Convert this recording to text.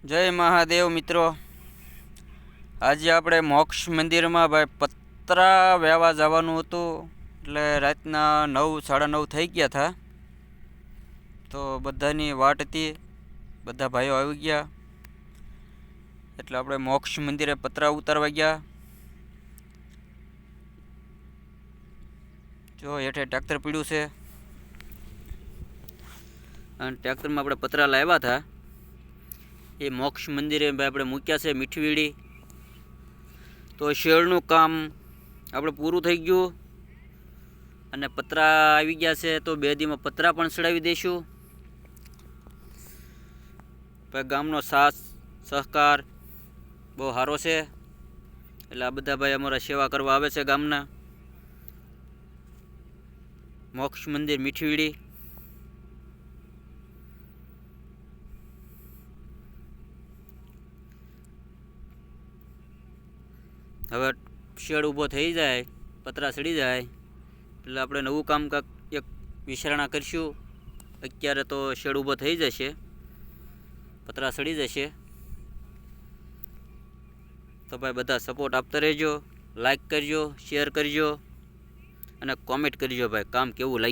જય મહાદેવ મિત્રો, આજે આપણે મોક્ષ મંદિરમાં ભાઈ પતરા વેવા જવાનું હતું. એટલે રાતના 9 સાડા 9 થઈ ગયા હતા. તો બધાની વાટ હતી, બધા ભાઈઓ આવી ગયા એટલે આપણે મોક્ષ મંદિરે પતરા ઉતારવા ગયા. જો હેઠે ટ્રેક્ટર પીડ્યું છે અને ટ્રેક્ટરમાં આપણે પતરા લાવ્યા હતા. એ મોક્ષ મંદિરે આપણે મૂક્યા છે મીઠવીડી. તો શેડનું કામ આપણે પૂરું થઈ ગયું અને પતરા આવી ગયા છે. તો 2 દીમાં પતરા પણ ચડાવી દઈશું. ગામનો સાથ સહકાર બહુ સારો છે, એટલે આ બધા ભાઈ અમારા સેવા કરવા આવે છે ગામના. મોક્ષ મંદિર મીઠવીડી. હવે શેડ ઊભો થઈ જાય, પતરા ચડી જાય એટલે આપણે નવું કામ કાંક એક વિચારણા કરીશું. અત્યારે તો શેડ ઊભો થઈ જશે, પતરા ચડી જશે. તો ભાઈ બધા સપોર્ટ આપતા રહેજો, લાઈક કરજો, શેર કરજો અને કોમેન્ટ કરજો ભાઈ કામ કેવું લાગ્યું.